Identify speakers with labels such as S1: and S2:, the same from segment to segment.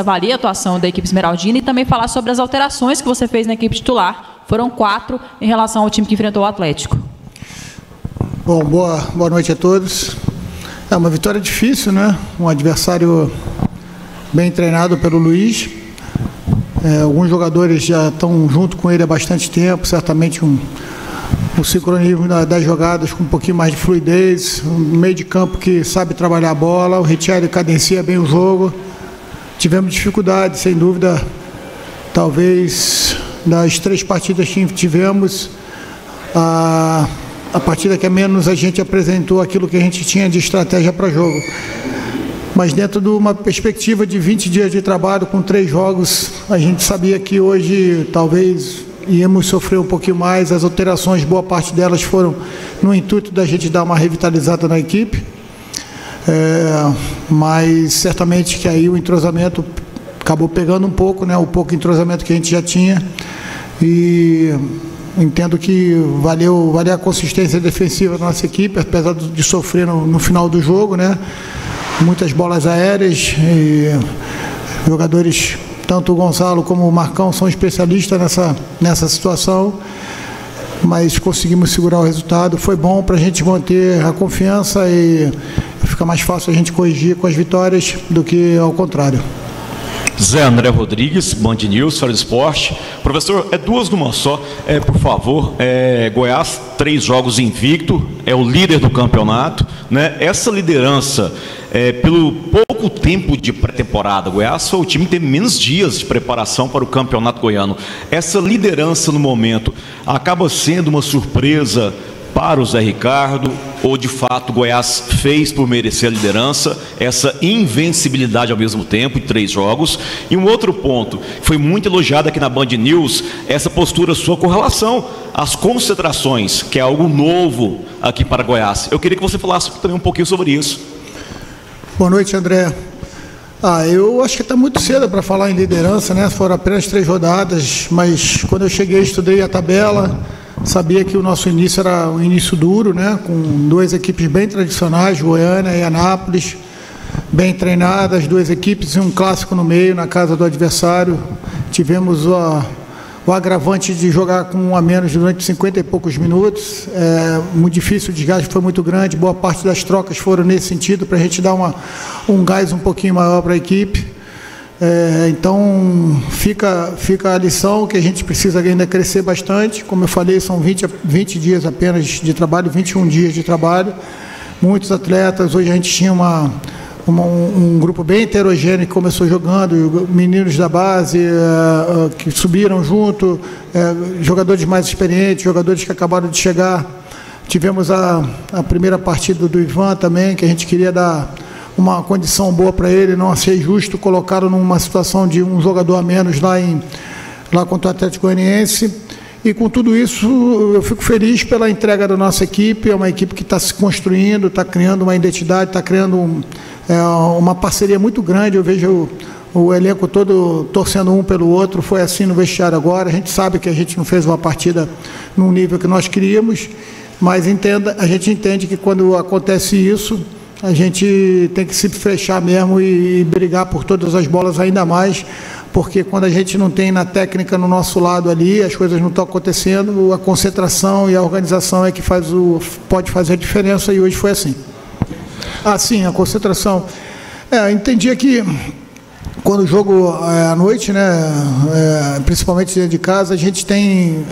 S1: avalia a atuação da equipe esmeraldina e também falar sobre as alterações que você fez na equipe titular. Foram 4 em relação ao time que enfrentou o Atlético.
S2: Bom, boa noite a todos. É uma vitória difícil, né? Um adversário bem treinado pelo Luiz. Alguns jogadores já estão junto com ele há bastante tempo, certamente um sincronismo das jogadas com um pouquinho mais de fluidez, um meio de campo que sabe trabalhar a bola, o Richelli cadencia bem o jogo. Tivemos dificuldade, sem dúvida, talvez das 3 partidas que tivemos, a partida que menos a gente apresentou aquilo que a gente tinha de estratégia para jogo. Mas dentro de uma perspectiva de 20 dias de trabalho com 3 jogos, a gente sabia que hoje talvez íamos sofrer um pouquinho mais. As alterações, boa parte delas foram no intuito da gente dar uma revitalizada na equipe, mas certamente que aí o entrosamento acabou pegando um pouco, né, o pouco entrosamento que a gente já tinha, e entendo que valeu a consistência defensiva da nossa equipe, apesar de sofrer no final do jogo, né, muitas bolas aéreas, e jogadores, tanto o Gonçalo como o Marcão, são especialistas nessa situação, mas conseguimos segurar o resultado. Foi bom para a gente manter a confiança e fica mais fácil a gente corrigir com as vitórias do que ao contrário.
S3: Zé André Rodrigues, Band News, Fora do Esporte. Professor, 2 numa só, por favor. Goiás, 3 jogos invicto, é o líder do campeonato, né? Essa liderança, pelo pouco tempo de pré-temporada, Goiás foi o time que teve menos dias de preparação para o campeonato goiano. Essa liderança no momento acaba sendo uma surpresa para o Zé Ricardo, ou de fato Goiás fez por merecer a liderança, essa invencibilidade ao mesmo tempo, em 3 jogos? E um outro ponto, foi muito elogiado aqui na Band News, essa postura sua com relação às concentrações, que é algo novo aqui para Goiás. Eu queria que você falasse também um pouquinho sobre isso.
S2: Boa noite, André. Eu acho que está muito cedo para falar em liderança, né? Foram apenas 3 rodadas, mas quando eu cheguei, estudei a tabela, sabia que o nosso início era um início duro, né? Com 2 equipes bem tradicionais, Goiânia e Anápolis, bem treinadas, 2 equipes e um clássico no meio, na casa do adversário. Tivemos o agravante de jogar com 1 a menos durante 50 e poucos minutos. Muito difícil, o desgaste foi muito grande, boa parte das trocas foram nesse sentido, para a gente dar um gás um pouquinho maior para a equipe. Então fica a lição que a gente precisa ainda crescer bastante. Como eu falei, são 20 dias apenas de trabalho, 21 dias de trabalho, muitos atletas. Hoje a gente tinha um grupo bem heterogêneo que começou jogando, meninos da base que subiram junto, jogadores mais experientes, jogadores que acabaram de chegar. Tivemos a primeira partida do Ivan também, que a gente queria dar uma condição boa para ele, não achei justo colocá-lo numa situação de um jogador a menos lá contra o Atlético Goianiense. E com tudo isso, eu fico feliz pela entrega da nossa equipe. É uma equipe que está se construindo, está criando uma identidade, está criando uma parceria muito grande. Eu vejo o elenco todo torcendo um pelo outro. Foi assim no vestiário agora. A gente sabe que a gente não fez uma partida num nível que nós queríamos, mas a gente entende que quando acontece isso, a gente tem que se fechar mesmo e brigar por todas as bolas ainda mais, porque quando a gente não tem na técnica no nosso lado ali, as coisas não estão acontecendo, a concentração e a organização é que pode fazer a diferença, e hoje foi assim. Sim, a concentração. Entendia que quando o jogo é à noite, né, principalmente dentro de casa, a gente tem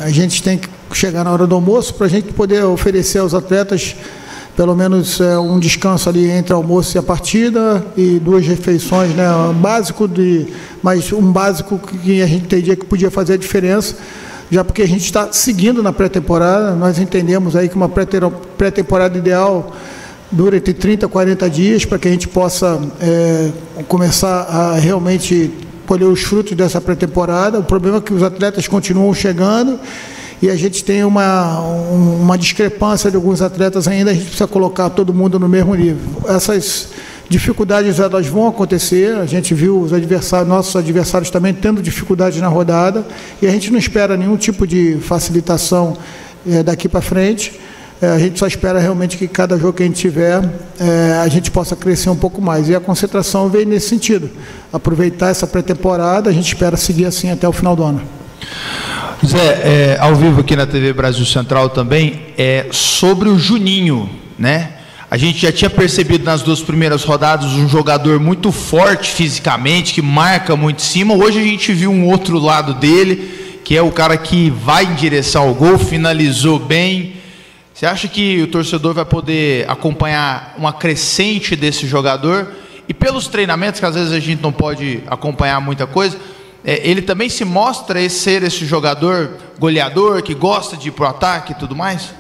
S2: que chegar na hora do almoço para a gente poder oferecer aos atletas pelo menos um descanso ali entre almoço e a partida, e 2 refeições, né, mas um básico que a gente entendia que podia fazer a diferença, já porque a gente está seguindo na pré-temporada. Nós entendemos aí que uma pré-temporada ideal dura entre 30 a 40 dias para que a gente possa começar a realmente colher os frutos dessa pré-temporada. O problema é que os atletas continuam chegando e a gente tem uma discrepância de alguns atletas ainda. A gente precisa colocar todo mundo no mesmo nível. Essas dificuldades, elas vão acontecer. A gente viu os nossos adversários também tendo dificuldades na rodada, e a gente não espera nenhum tipo de facilitação daqui para frente. A gente só espera realmente que cada jogo que a gente tiver, a gente possa crescer um pouco mais. E a concentração vem nesse sentido. Aproveitar essa pré-temporada, a gente espera seguir assim até o final do ano.
S4: Zé, ao vivo aqui na TV Brasil Central também, sobre o Juninho, né? A gente já tinha percebido nas 2 primeiras rodadas um jogador muito forte fisicamente, que marca muito em cima. Hoje a gente viu um outro lado dele, que é o cara que vai em direção ao gol, finalizou bem. Você acha que o torcedor vai poder acompanhar uma crescente desse jogador? E pelos treinamentos, que às vezes a gente não pode acompanhar muita coisa, ele também se mostra ser esse jogador goleador, que gosta de ir para o ataque e tudo mais?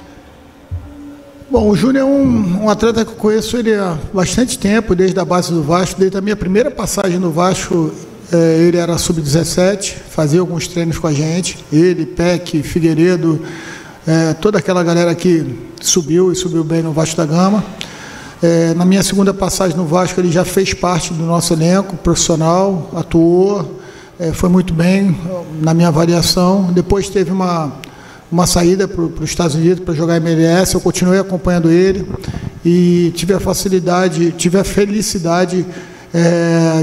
S2: Bom, o Júnior é um atleta que eu conheço ele há bastante tempo, desde a base do Vasco, desde a minha primeira passagem no Vasco. Ele era sub-17, fazia alguns treinos com a gente, ele, Peck, Figueiredo, toda aquela galera que subiu bem no Vasco da Gama. Na minha segunda passagem no Vasco, ele já fez parte do nosso elenco profissional, atuou, foi muito bem na minha avaliação. Depois teve uma saída para os Estados Unidos para jogar MLS, eu continuei acompanhando ele e tive a felicidade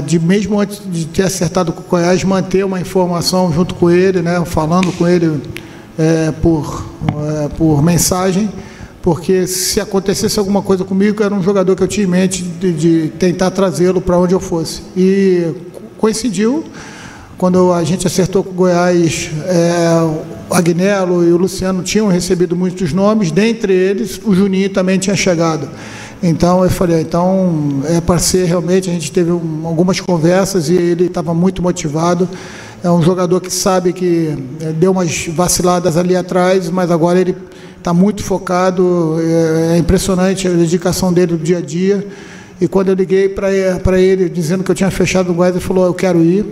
S2: de, mesmo antes de ter acertado com o Goiás, manter uma informação junto com ele, né, falando com ele por mensagem, porque se acontecesse alguma coisa comigo, era um jogador que eu tinha em mente de tentar trazê-lo para onde eu fosse. E coincidiu, quando a gente acertou com o Goiás, o Agnello e o Luciano tinham recebido muitos nomes, dentre eles o Juninho também tinha chegado. Então eu falei, para ser realmente, a gente teve algumas conversas e ele estava muito motivado. É um jogador que sabe que deu umas vaciladas ali atrás, mas agora ele está muito focado, é impressionante a dedicação dele no dia a dia. E quando eu liguei para ele, dizendo que eu tinha fechado o Goiás, ele falou, eu quero ir,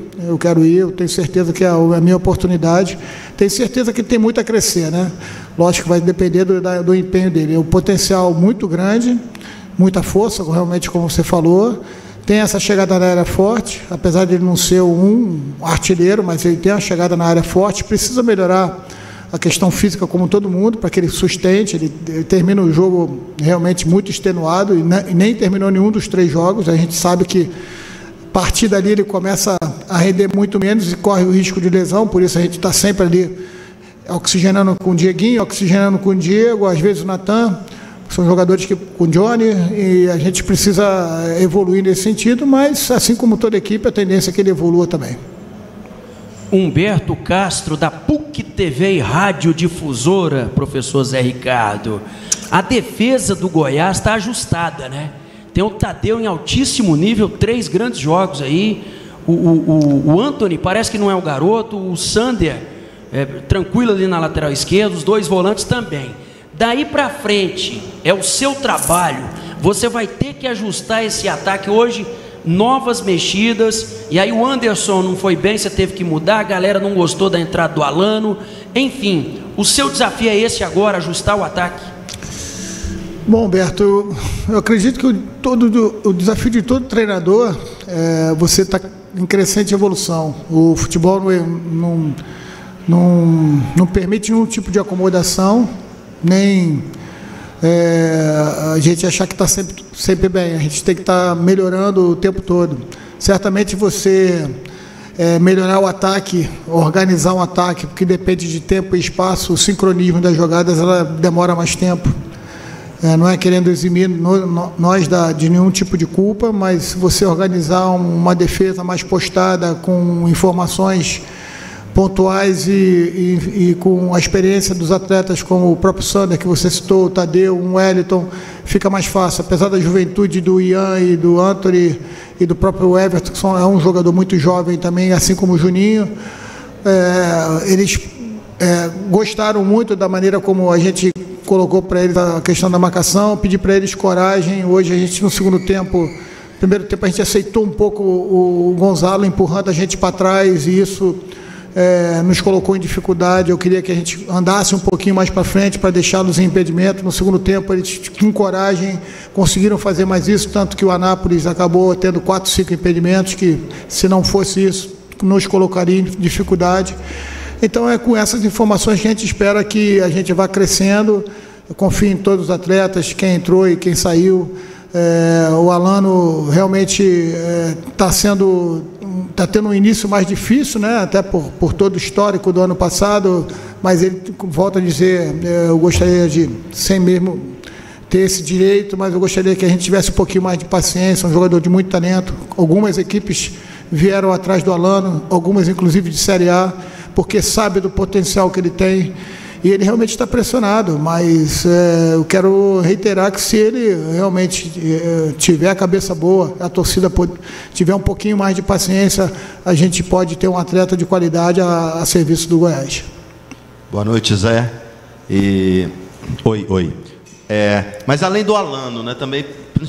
S2: eu tenho certeza que é a minha oportunidade. Tenho certeza que tem muito a crescer, né? Lógico que vai depender do empenho dele. É um potencial muito grande, muita força, realmente, como você falou. Tem essa chegada na área forte, apesar de ele não ser um artilheiro, mas ele tem uma chegada na área forte, precisa melhorar a questão física como todo mundo, para que ele sustente, ele termina o jogo realmente muito extenuado e nem terminou nenhum dos 3 jogos. A gente sabe que a partir dali ele começa a render muito menos e corre o risco de lesão, por isso a gente está sempre ali oxigenando com o Dieguinho, oxigenando com o Diego, às vezes o Natan, são jogadores com o Johnny, e a gente precisa evoluir nesse sentido, mas assim como toda equipe, a tendência é que ele evolua também.
S5: Humberto Castro, da PUC TV e Rádio Difusora, professor Zé Ricardo. A defesa do Goiás está ajustada, né? Tem o Tadeu em altíssimo nível, 3 grandes jogos aí. O Anthony parece que não é o garoto, o Sander tranquilo ali na lateral esquerda, os 2 volantes também. Daí para frente, é o seu trabalho. Você vai ter que ajustar esse ataque hoje. Novas mexidas, e aí o Anderson não foi bem, você teve que mudar, a galera não gostou da entrada do Alano, enfim, o seu desafio é esse agora, ajustar o ataque?
S2: Bom, Humberto, eu acredito que o desafio de todo treinador é você estar em crescente evolução. O futebol não permite nenhum tipo de acomodação, nem a gente achar que está sempre bem. A gente tem que estar melhorando o tempo todo. Certamente você melhorar o ataque, organizar um ataque, porque depende de tempo e espaço, o sincronismo das jogadas ela demora mais tempo. Não é querendo eximir nós de nenhum tipo de culpa, mas você organizar uma defesa mais postada, com informações pontuais e com a experiência dos atletas como o próprio Sander, que você citou, o Tadeu, o Wellington, fica mais fácil. Apesar da juventude do Ian e do Anthony e do próprio Everton, que é um jogador muito jovem também, assim como o Juninho, eles gostaram muito da maneira como a gente colocou para eles a questão da marcação, pedi para eles coragem. Hoje a gente, no segundo tempo, primeiro tempo, a gente aceitou um pouco o Gonzalo empurrando a gente para trás, e isso nos colocou em dificuldade. Eu queria que a gente andasse um pouquinho mais para frente para deixá-los em impedimento. No segundo tempo, eles, com coragem, conseguiram fazer mais isso, tanto que o Anápolis acabou tendo 4, 5 impedimentos, que, se não fosse isso, nos colocaria em dificuldade. Então, com essas informações que a gente espera que a gente vá crescendo Eu confio em todos os atletas, quem entrou e quem saiu. O Alano realmente está tendo um início mais difícil, né? Até por todo o histórico do ano passado, mas ele, volto a dizer, eu gostaria de, sem mesmo ter esse direito, mas eu gostaria que a gente tivesse um pouquinho mais de paciência, um jogador de muito talento. Algumas equipes vieram atrás do Alano, algumas inclusive de Série A, porque sabe do potencial que ele tem. E ele realmente está pressionado, mas eu quero reiterar que se ele realmente tiver a cabeça boa, a torcida tiver um pouquinho mais de paciência, a gente pode ter um atleta de qualidade a serviço do Goiás.
S6: Boa noite, Zé. Oi. Mas além do Alano, né, também,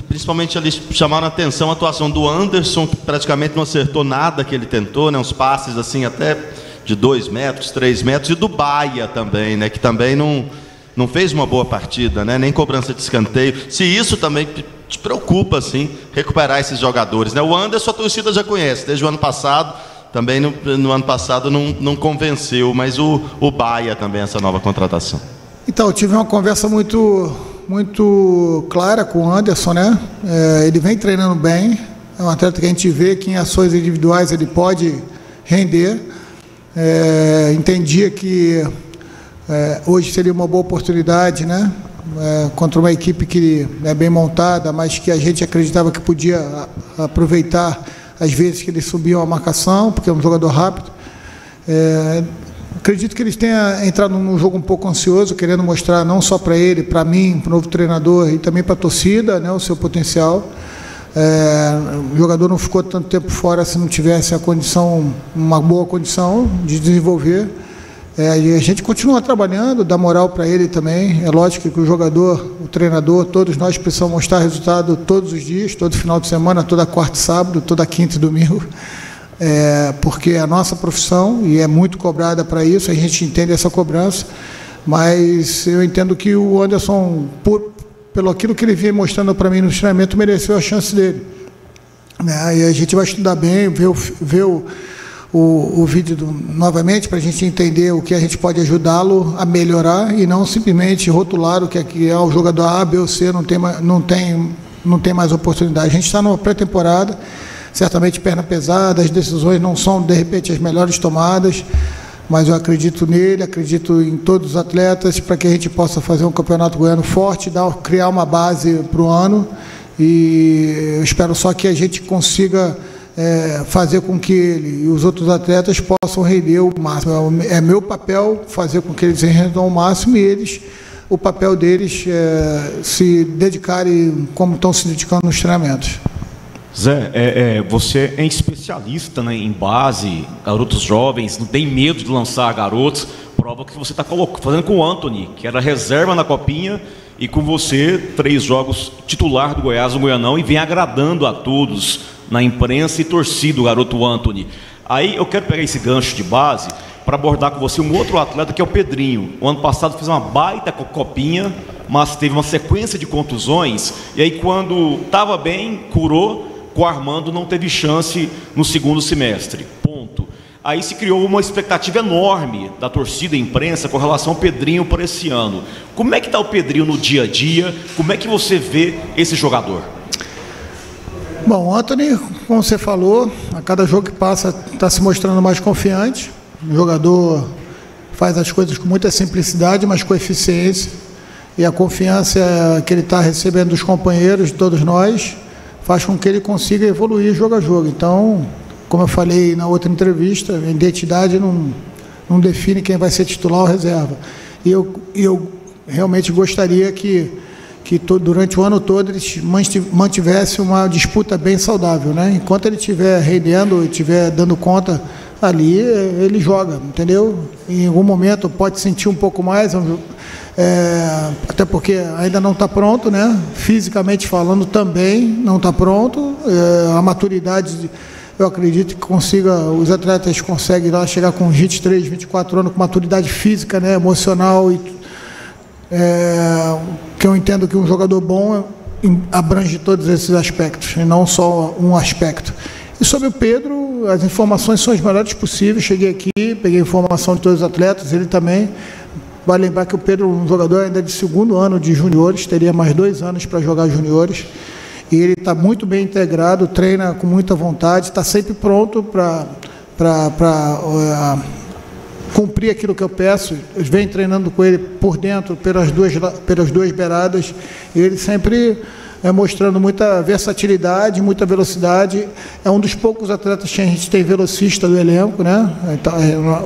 S6: principalmente ali chamaram a atenção a atuação do Anderson, que praticamente não acertou nada que ele tentou, né, uns passes assim até de 2 metros, 3 metros, e do Baia também, né, que também não fez uma boa partida, né, nem cobrança de escanteio. Se isso também te preocupa, assim, recuperar esses jogadores, né? O Anderson a torcida já conhece, desde o ano passado, também no ano passado não convenceu, mas o Baia também, essa nova contratação. Então,
S2: eu tive uma conversa muito clara com o Anderson, né? Ele vem treinando bem, é um atleta que a gente vê que em ações individuais ele pode render. Entendia que hoje seria uma boa oportunidade, né? Contra uma equipe que é bem montada, mas que a gente acreditava que podia aproveitar as vezes que eles subiam a marcação, porque é um jogador rápido. Acredito que eles tenham entrado num jogo um pouco ansioso, querendo mostrar não só para ele, para mim, para o novo treinador e também para a torcida, né, o seu potencial. O jogador não ficou tanto tempo fora se não tivesse uma boa condição de desenvolver. E a gente continua trabalhando, dá moral para ele também. É lógico que o jogador, o treinador, todos nós precisamos mostrar resultado todos os dias, todo final de semana, toda quarta e sábado, toda quinta e domingo. Porque é a nossa profissão e é muito cobrada para isso, a gente entende essa cobrança, mas eu entendo que o Anderson, pelo aquilo que ele vinha mostrando para mim no treinamento, mereceu a chance dele. E a gente vai estudar bem, ver o vídeo novamente, para a gente entender o que a gente pode ajudá-lo a melhorar e não simplesmente rotular o que é o jogador A, B ou C, não tem mais oportunidade. A gente está numa pré-temporada, certamente perna pesada, as decisões não são, de repente, as melhores tomadas, mas eu acredito nele, acredito em todos os atletas, para que a gente possa fazer um campeonato goiano forte, criar uma base para o ano, e eu espero só que a gente consiga fazer com que ele e os outros atletas possam render o máximo. É meu papel fazer com que eles rendam o máximo e eles, o papel deles se dedicarem como estão se dedicando nos treinamentos.
S3: Zé, você é especialista, né, em base, garotos jovens, não tem medo de lançar garotos, prova que você está fazendo com o Anthony, que era reserva na Copinha, e com você, 3 jogos titular do Goiás no Goianão, e vem agradando a todos na imprensa e torcida o garoto Anthony. Aí eu quero pegar esse gancho de base para abordar com você um outro atleta, que é o Pedrinho. O ano passado fez uma baita Copinha, mas teve uma sequência de contusões, e aí quando estava bem, curou. Com o Armando não teve chance no segundo semestre, ponto. Aí se criou uma expectativa enorme da torcida e imprensa com relação ao Pedrinho para esse ano. Como é que está o Pedrinho no dia a dia? Como é que você vê esse jogador?
S2: Bom, o Anthony, como você falou, a cada jogo que passa está se mostrando mais confiante. O jogador faz as coisas com muita simplicidade, mas com eficiência. E a confiança que ele está recebendo dos companheiros, de todos nós, faz com que ele consiga evoluir jogo a jogo. Então, como eu falei na outra entrevista, a identidade não define quem vai ser titular ou reserva. E eu realmente gostaria que durante o ano todo eles mantivessem uma disputa bem saudável, né? Enquanto ele estiver rendendo e estiver dando conta ali, ele joga, entendeu? Em algum momento pode sentir um pouco mais, até porque ainda não está pronto, né? Fisicamente falando também não está pronto. A maturidade, eu acredito que os atletas conseguem lá chegar com 23, 24 anos com maturidade física, né? Emocional, que eu entendo que um jogador bom abrange todos esses aspectos e não só um aspecto. E sobre o Pedro, as informações são as melhores possíveis. Cheguei aqui, peguei informação de todos os atletas, ele também. Vale lembrar que o Pedro é um jogador ainda de segundo ano de juniores, teria mais 2 anos para jogar juniores. E ele está muito bem integrado, treina com muita vontade, está sempre pronto para cumprir aquilo que eu peço. Eu venho treinando com ele por dentro, pelas duas beiradas, e ele sempre mostrando muita versatilidade, muita velocidade. É um dos poucos atletas que a gente tem velocista do elenco, né? Então,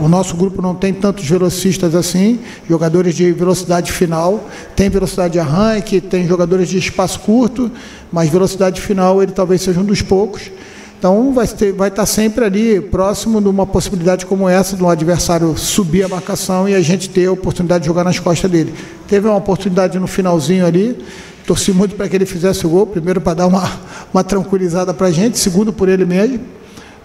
S2: o nosso grupo não tem tantos velocistas assim, jogadores de velocidade final. Tem velocidade de arranque, tem jogadores de espaço curto, mas velocidade final ele talvez seja um dos poucos. Então vai estar sempre ali próximo de uma possibilidade como essa, de um adversário subir a marcação e a gente ter a oportunidade de jogar nas costas dele. Teve uma oportunidade no finalzinho ali, torci muito para que ele fizesse o gol, primeiro para dar uma tranquilizada para a gente, segundo por ele mesmo,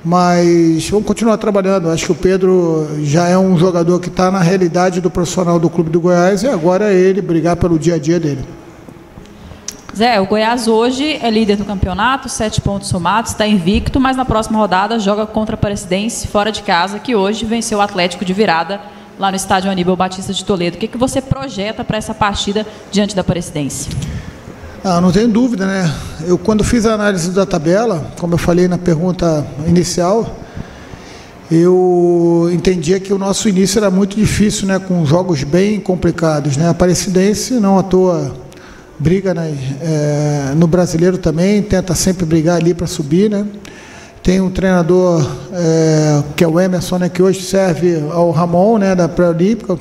S2: mas vamos continuar trabalhando. Acho que o Pedro já é um jogador que está na realidade do profissional do Clube do Goiás e agora é ele brigar pelo dia a dia dele.
S1: Zé, o Goiás hoje é líder do campeonato, 7 pontos somados, está invicto, mas na próxima rodada joga contra a Aparecidense fora de casa, que hoje venceu o Atlético de virada lá no estádio Aníbal Batista de Toledo. O que você projeta para essa partida diante da Aparecidense?
S2: Não tenho dúvida, né? Eu, quando fiz a análise da tabela, como eu falei na pergunta inicial, eu entendia que o nosso início era muito difícil, né? Com jogos bem complicados, né? A Aparecidense, não à toa, briga no Brasileiro também, tenta sempre brigar ali para subir, né? Tem um treinador que é o Emerson, né, que hoje serve ao Ramon, né, da Pré-Olímpica,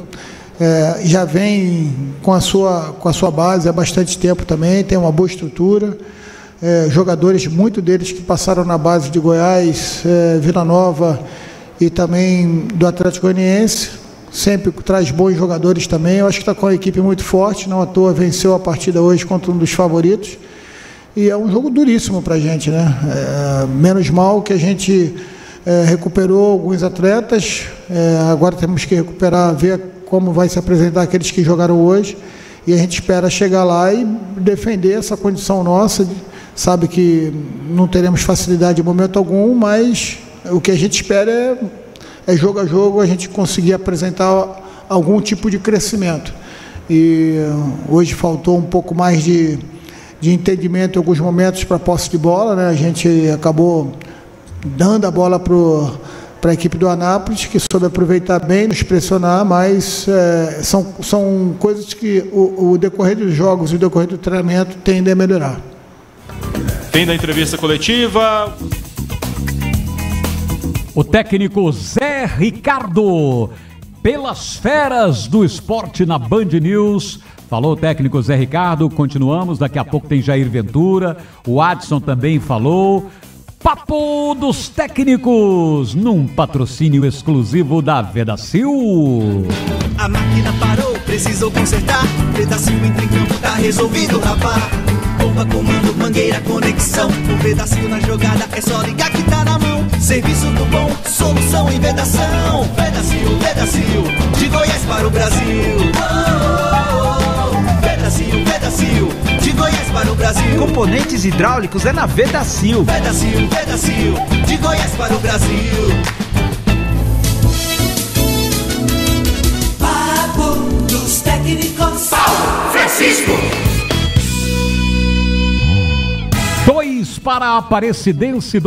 S2: já vem com a sua base há bastante tempo também, tem uma boa estrutura, jogadores, muitos deles que passaram na base de Goiás, Vila Nova e também do Atlético Goianiense. Sempre traz bons jogadores também. Eu acho que está com uma equipe muito forte, não à toa venceu a partida hoje contra um dos favoritos. E é um jogo duríssimo para a gente, né? Menos mal que a gente recuperou alguns atletas, agora temos que recuperar, ver como vai se apresentar aqueles que jogaram hoje, e a gente espera chegar lá e defender essa condição nossa. Sabe que não teremos facilidade em momento algum, mas o que a gente espera é jogo a jogo a gente conseguir apresentar algum tipo de crescimento. E hoje faltou um pouco mais de entendimento em alguns momentos para a posse de bola, né? A gente acabou dando a bola para a equipe do Anápolis, que soube aproveitar bem, nos pressionar, mas são coisas que o decorrer dos jogos e o decorrer do treinamento tendem a melhorar.
S7: Fim da entrevista coletiva.
S8: O técnico Zé Ricardo, pelas feras do esporte na Band News. Falou o técnico Zé Ricardo, continuamos, daqui a pouco tem Jair Ventura, o Adson também falou. Papo dos técnicos, num patrocínio exclusivo da Vedacil.
S9: A máquina parou, precisou consertar, Vedacil entra em campo, tá resolvido, rapá. Bomba, comando, mangueira, conexão, o Vedacil na jogada, é só ligar que tá na mão. Serviço do bom, solução em vedação. Vedacil, Vedacil, de Goiás para o Brasil. Vedacil, Vedacil, de Goiás para o Brasil.
S10: Componentes hidráulicos é na Vedacil.
S9: Vedacil, Vedacil, de Goiás para o Brasil. Papo dos técnicos.
S11: Paulo Francisco.
S8: 2 para a Aparecidense, 2